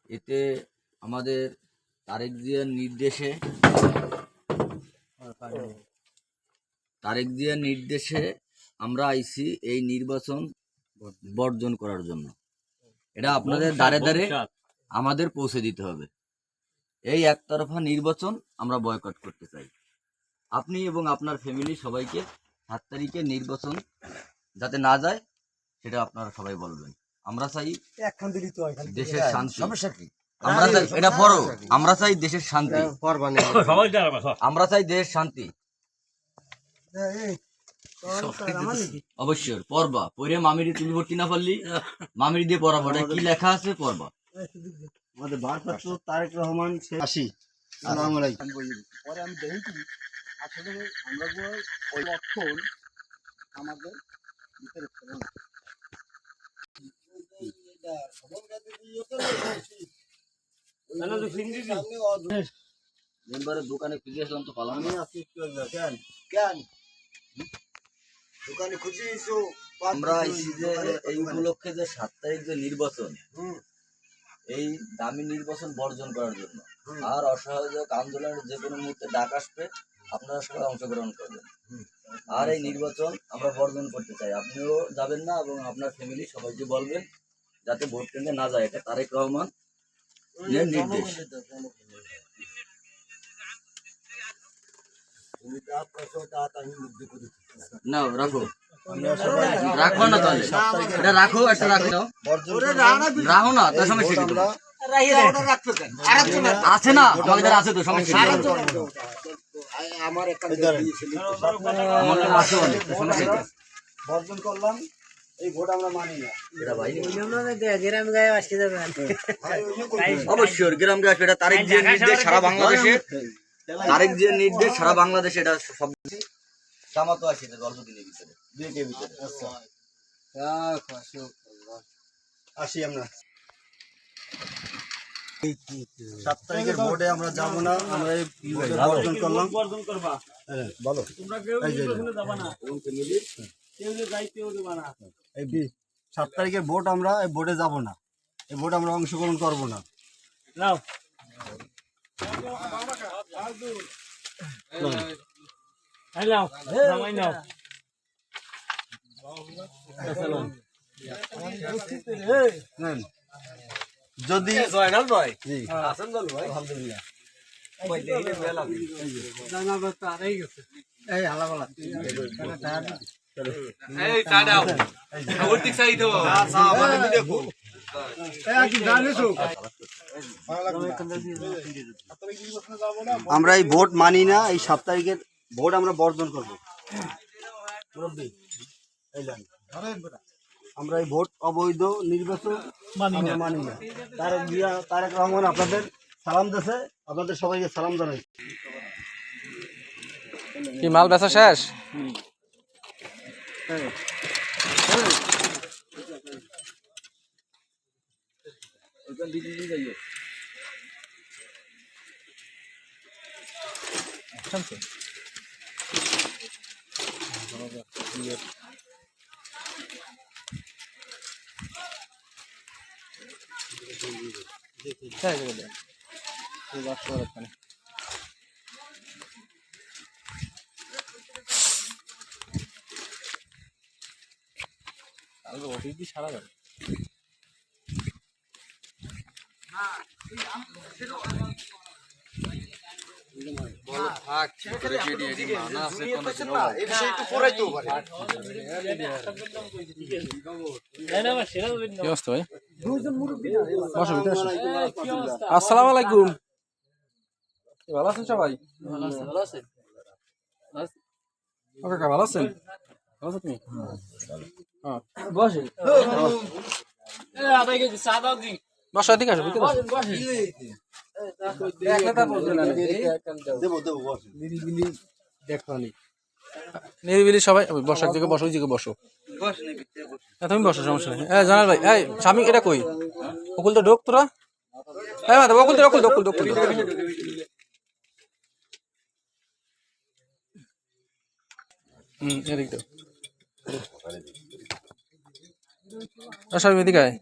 এতে আমাদের তারেক জিয়ার নির্দেশে আমরা আইছি এই নির্বাচন বর্জন করার জন্য। এটা আপনাদের দ্বারে দ্বারে আমাদের পৌঁছে দিতে হবে। এই একতরফা নির্বাচন আমরা বয়কট করতে চাই। আপনি এবং আপনার ফ্যামিলি সবাইকে 7 তারিখে নির্বাচন যাতে না যায় সেটা আপনারা সবাই বলবেন। আমরা চাই দেশের শান্তি। আমরা চাই এটা পড়ো, আমরা চাই দেশের শান্তি। আমরা চাই দেশের শান্তি। অবশ্যই পড়বা, পড়ে মামিরি তুমি ভর্তি না পারলি মামিরি দিয়ে পড়াবো। কি লেখা আছে পড়বা। আমাদের ভারপ্রাপ্ত তারেক রহমান আসি। আসসালামু আলাইকুম। পরে আমি দেখি আসলে আমরা ওই অক্ষর আমাদের ভিতরে মেম্বারের দোকানে খুঁজে আসলাম তো পালাম না। কেন দোকানে খুঁজে এসো? আমরা এই উপলক্ষে যে 7 তারিখ যে নির্বাচন, এই দামি নির্বাচন বর্জন করার জন্য আর অসহযোগ আন্দোলনের যে কোনো মুহূর্তে ডাক আসবে, আপনারা সবাই অংশগ্রহণ করবেন। আর এই নির্বাচন আমরা বর্জন করতে চাই। আপনিও যাবেন না এবং আপনার ফ্যামিলি সবাইকে বলবেন যাতে ভোট কেন্দ্রে না যায়। এটা তারেক রহমান নির্দেশ। না রাখো, রাখো না তাহলে এটা রাখো, একটা রাখো দাও, রাখো না তার সমস্যা আছে না, আমাদের আছে তো সমস্যা আমার একটা বর্জন করলাম। এই ভোট আমরা মানি না। অবশ্যই গ্রাম গাছ এটা তারেক জিয়ার নির্দেশ সারা বাংলাদেশে। তারেক জিয়ার নির্দেশ সারা বাংলাদেশে এটা সব জামাতো আছে অল্পদিনের ভিতরে 2 ভিতরে। আসি আমরা 7 তারিখের ভোটে আমরা যাব না। আমরা এই বর্জন করলাম। বলো তোমরা কেউ যাবা না এবং ফ্যামিলি কেউ যাইতে দেবা না। এই 7 তারিখের ভোট আমরা এই ভোটে যাব না। এই ভোট আমরা অংশগ্রহণ করব না। নাও নাও নামাই নাও। যদি জয়নাল ভাই আছেন বল ভাই আলহামদুলিল্লাহ জয়নাল ভাই তো আরেই গেছে। এই হালা বালা এই চা দাও ওর দিক সাইড দাও চা মানে দেখো এই কি জানিছো। আমরা এই ভোট মানি না। এই 7 তারিখের ভোট আমরা বর্জন করব। মুরব্বি এই লাইন আমরা এই ভোট অবৈধ নির্বাচন মানি না। তারেক রহমান আপনাদের সালাম দিয়েছে, আপনাদের সবাইকে সালাম জানাই। কি মাল বেচা শেষ? সারা যাবে আসসালামু আলাইকুম। ভালো আছেন সবাই? কাকা ভালো আছেন? ভালো আছো তুমি? বসে বসা দিকে আসো নিরিবিলি সবাই বসার দিকে বসো, ওই দিকে বসো। তুমি বসো, সমস্যা নেই। জানাল ভাই এই স্বামী এটা কই? অকুল তো ঢোক তোরা। অকুল তো অকুল এদিক তো স্বামী এদিকে আয়।